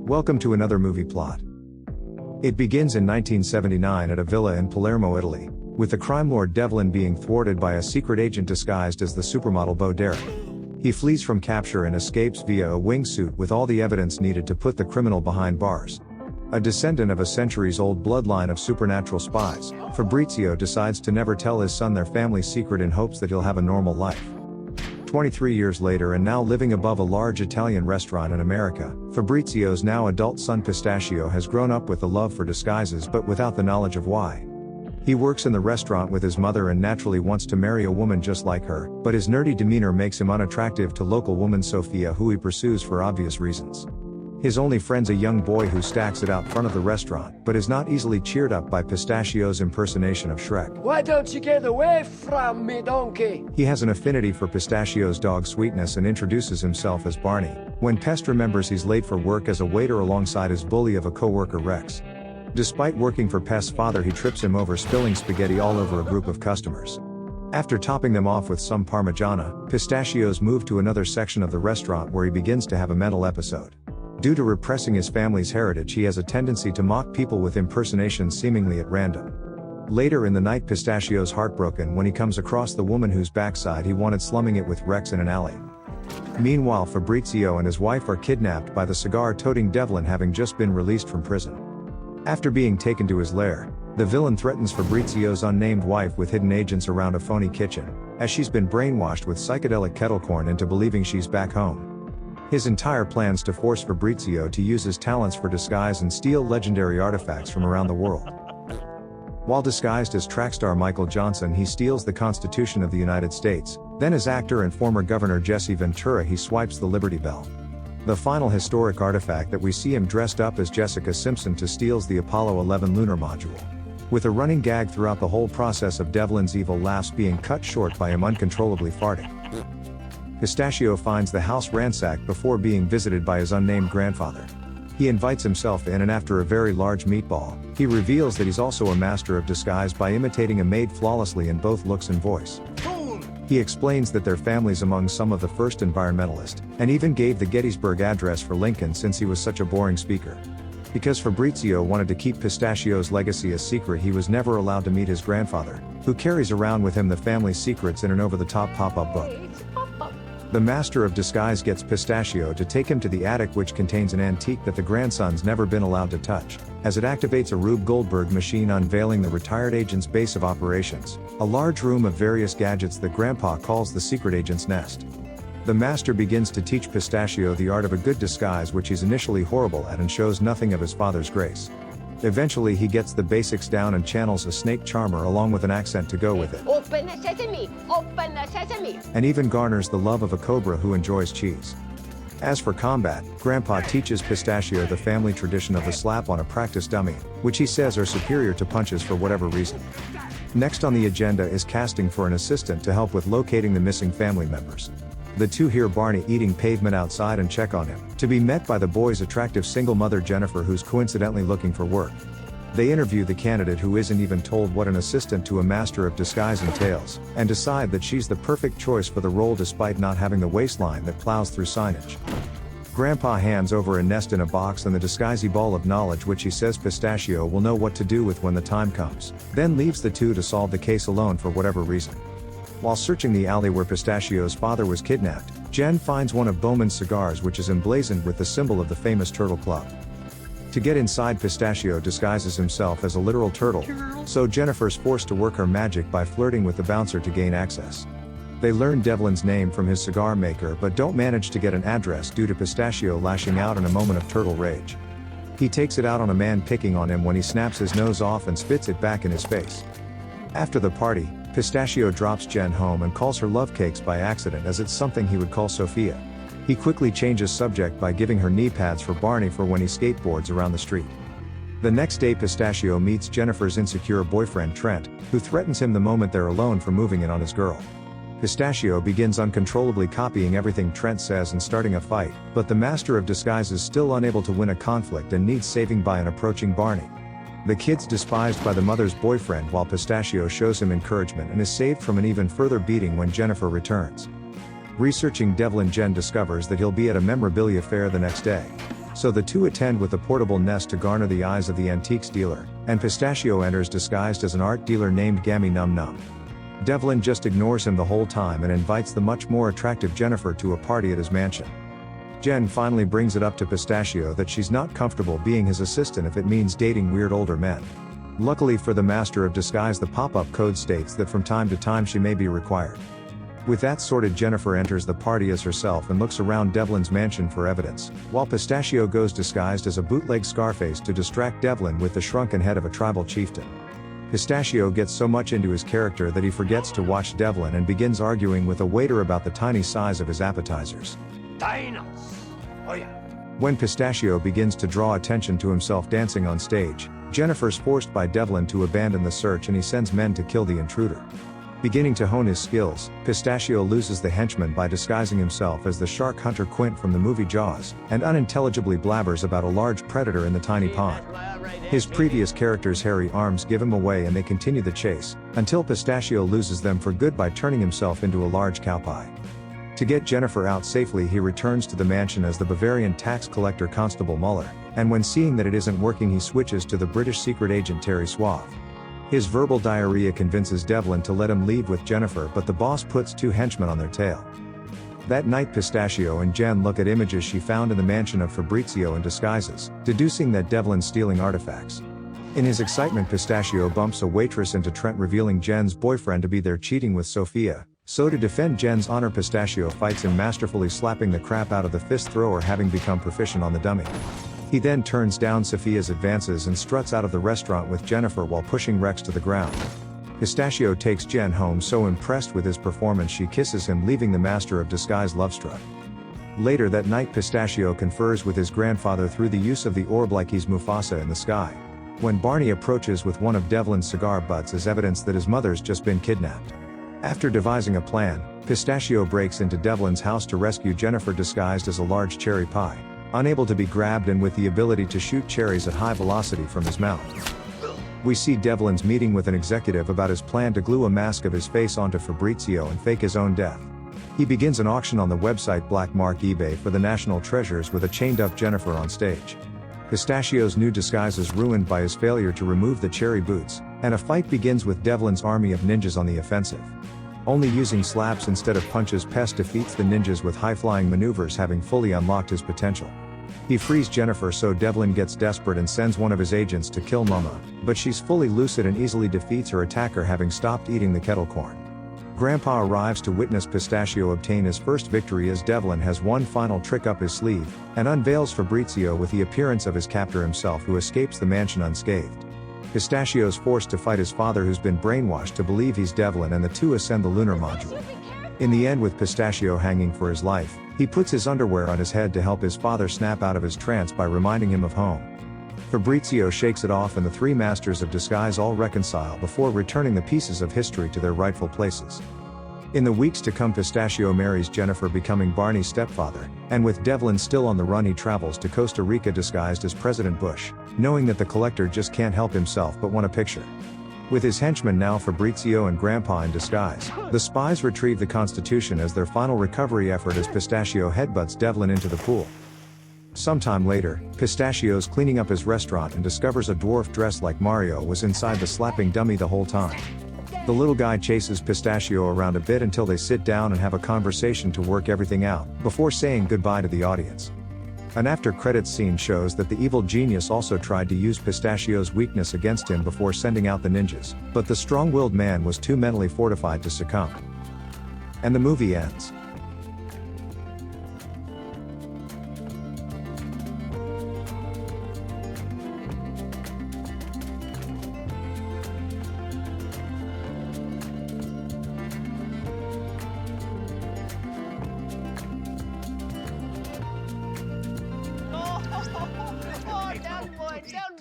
Welcome to another movie plot. It begins in 1979 at a villa in Palermo, Italy, with the crime lord Devlin being thwarted by a secret agent disguised as the supermodel Bo Derek. He flees from capture and escapes via a wingsuit with all the evidence needed to put the criminal behind bars. A descendant of a centuries-old bloodline of supernatural spies, Fabbrizio decides to never tell his son their family secret in hopes that he'll have a normal life. 23 years later and now living above a large Italian restaurant in America, Fabbrizio's now adult son Pistachio has grown up with a love for disguises but without the knowledge of why. He works in the restaurant with his mother and naturally wants to marry a woman just like her, but his nerdy demeanor makes him unattractive to local woman Sofia, who he pursues for obvious reasons. His only friend's a young boy who stacks it out front of the restaurant, but is not easily cheered up by Pistachio's impersonation of Shrek. Why don't you get away from me, donkey? He has an affinity for Pistachio's dog Sweetness and introduces himself as Barney, when Pest remembers he's late for work as a waiter alongside his bully of a co-worker Rex. Despite working for Pest's father, he trips him over spilling spaghetti all over a group of customers. After topping them off with some Parmigiana, Pistachio's moved to another section of the restaurant where he begins to have a mental episode. Due to repressing his family's heritage, he has a tendency to mock people with impersonations seemingly at random. Later in the night, Pistachio's heartbroken when he comes across the woman whose backside he wanted, slumming it with Rex in an alley. Meanwhile, Fabbrizio and his wife are kidnapped by the cigar-toting Devlin, having just been released from prison. After being taken to his lair, the villain threatens Fabbrizio's unnamed wife with hidden agents around a phony kitchen, as she's been brainwashed with psychedelic kettle corn into believing she's back home. His entire plan's to force Fabbrizio to use his talents for disguise and steal legendary artifacts from around the world. While disguised as track star Michael Johnson, he steals the Constitution of the United States, then as actor and former Governor Jesse Ventura he swipes the Liberty Bell. The final historic artifact that we see him dressed up as Jessica Simpson to steals the Apollo 11 lunar module. With a running gag throughout the whole process of Devlin's evil laughs being cut short by him uncontrollably farting. Pistachio finds the house ransacked before being visited by his unnamed grandfather. He invites himself in, and after a very large meatball, he reveals that he's also a master of disguise by imitating a maid flawlessly in both looks and voice. He explains that their family's among some of the first environmentalists, and even gave the Gettysburg Address for Lincoln since he was such a boring speaker. Because Fabbrizio wanted to keep Pistachio's legacy a secret, he was never allowed to meet his grandfather, who carries around with him the family's secrets in an over-the-top pop-up book. The master of disguise gets Pistachio to take him to the attic, which contains an antique that the grandson's never been allowed to touch, as it activates a Rube Goldberg machine, unveiling the retired agent's base of operations, a large room of various gadgets that Grandpa calls the secret agent's nest. The master begins to teach Pistachio the art of a good disguise, which he's initially horrible at and shows nothing of his father's grace. Eventually he gets the basics down and channels a snake charmer along with an accent to go with it. Open sesame! Open sesame! And even garners the love of a cobra who enjoys cheese. As for combat, Grandpa teaches Pistachio the family tradition of the slap on a practice dummy, which he says are superior to punches for whatever reason. Next on the agenda is casting for an assistant to help with locating the missing family members. The two hear Barney eating pavement outside and check on him, to be met by the boy's attractive single mother Jennifer, who's coincidentally looking for work. They interview the candidate, who isn't even told what an assistant to a master of disguise entails, and decide that she's the perfect choice for the role despite not having the waistline that plows through signage. Grandpa hands over a nest in a box and the Disguisey ball of knowledge, which he says Pistachio will know what to do with when the time comes, then leaves the two to solve the case alone for whatever reason. While searching the alley where Pistachio's father was kidnapped, Jen finds one of Bowman's cigars, which is emblazoned with the symbol of the famous Turtle Club. To get inside, Pistachio disguises himself as a literal turtle, so Jennifer's forced to work her magic by flirting with the bouncer to gain access. They learn Devlin's name from his cigar maker but don't manage to get an address due to Pistachio lashing out in a moment of turtle rage. He takes it out on a man picking on him when he snaps his nose off and spits it back in his face. After the party, Pistachio drops Jen home and calls her love cakes by accident, as it's something he would call Sophia. He quickly changes subject by giving her knee pads for Barney for when he skateboards around the street. The next day, Pistachio meets Jennifer's insecure boyfriend Trent, who threatens him the moment they're alone for moving in on his girl. Pistachio begins uncontrollably copying everything Trent says and starting a fight, but the master of disguise is still unable to win a conflict and needs saving by an approaching Barney. The kid's despised by the mother's boyfriend, while Pistachio shows him encouragement and is saved from an even further beating when Jennifer returns. Researching Devlin, Jen discovers that he'll be at a memorabilia fair the next day. So the two attend with a portable nest to garner the eyes of the antiques dealer, and Pistachio enters disguised as an art dealer named Gammy Num Num. Devlin just ignores him the whole time and invites the much more attractive Jennifer to a party at his mansion. Jen finally brings it up to Pistachio that she's not comfortable being his assistant if it means dating weird older men. Luckily for the master of disguise, the pop-up code states that from time to time she may be required. With that sorted, Jennifer enters the party as herself and looks around Devlin's mansion for evidence, while Pistachio goes disguised as a bootleg Scarface to distract Devlin with the shrunken head of a tribal chieftain. Pistachio gets so much into his character that he forgets to watch Devlin and begins arguing with a waiter about the tiny size of his appetizers. Oh yeah. When Pistachio begins to draw attention to himself dancing on stage, Jennifer's forced by Devlin to abandon the search and he sends men to kill the intruder. Beginning to hone his skills, Pistachio loses the henchman by disguising himself as the shark hunter Quint from the movie Jaws, and unintelligibly blabbers about a large predator in the tiny pond. His previous character's hairy arms give him away and they continue the chase, until Pistachio loses them for good by turning himself into a large cowpie. To get Jennifer out safely, he returns to the mansion as the Bavarian tax collector Constable Muller, and when seeing that it isn't working he switches to the British secret agent Terry Suave. His verbal diarrhea convinces Devlin to let him leave with Jennifer, but the boss puts two henchmen on their tail. That night Pistachio and Jen look at images she found in the mansion of Fabbrizio in disguises, deducing that Devlin's stealing artifacts. In his excitement, Pistachio bumps a waitress into Trent, revealing Jen's boyfriend to be there cheating with Sophia. So to defend Jen's honor, Pistachio fights him, masterfully slapping the crap out of the fist thrower, having become proficient on the dummy. He then turns down Sophia's advances and struts out of the restaurant with Jennifer while pushing Rex to the ground. Pistachio takes Jen home, so impressed with his performance she kisses him, leaving the master of disguise lovestruck. Later that night Pistachio confers with his grandfather through the use of the orb like he's Mufasa in the sky. When Barney approaches with one of Devlin's cigar butts as evidence that his mother's just been kidnapped. After devising a plan, Pistachio breaks into Devlin's house to rescue Jennifer disguised as a large cherry pie, unable to be grabbed and with the ability to shoot cherries at high velocity from his mouth. We see Devlin's meeting with an executive about his plan to glue a mask of his face onto Fabbrizio and fake his own death. He begins an auction on the website Black Mark eBay for the national treasures with a chained-up Jennifer on stage. Pistachio's new disguise is ruined by his failure to remove the cherry boots, and a fight begins with Devlin's army of ninjas on the offensive. Only using slaps instead of punches, Pest defeats the ninjas with high-flying maneuvers, having fully unlocked his potential. He frees Jennifer, so Devlin gets desperate and sends one of his agents to kill Mama, but she's fully lucid and easily defeats her attacker, having stopped eating the kettle corn. Grandpa arrives to witness Pistachio obtain his first victory as Devlin has one final trick up his sleeve, and unveils Fabbrizio with the appearance of his captor himself, who escapes the mansion unscathed. Pistachio's forced to fight his father, who's been brainwashed to believe he's Devlin, and the two ascend the lunar module. In the end, with Pistachio hanging for his life, he puts his underwear on his head to help his father snap out of his trance by reminding him of home. Fabbrizio shakes it off and the three masters of disguise all reconcile before returning the pieces of history to their rightful places. In the weeks to come, Pistachio marries Jennifer, becoming Barney's stepfather, and with Devlin still on the run, he travels to Costa Rica disguised as President Bush, knowing that the collector just can't help himself but want a picture. With his henchmen now Fabbrizio and Grandpa in disguise, the spies retrieve the Constitution as their final recovery effort as Pistachio headbutts Devlin into the pool. Sometime later, Pistachio's cleaning up his restaurant and discovers a dwarf dressed like Mario was inside the slapping dummy the whole time. The little guy chases Pistachio around a bit until they sit down and have a conversation to work everything out, before saying goodbye to the audience. An after-credits scene shows that the evil genius also tried to use Pistachio's weakness against him before sending out the ninjas, but the strong-willed man was too mentally fortified to succumb. And the movie ends.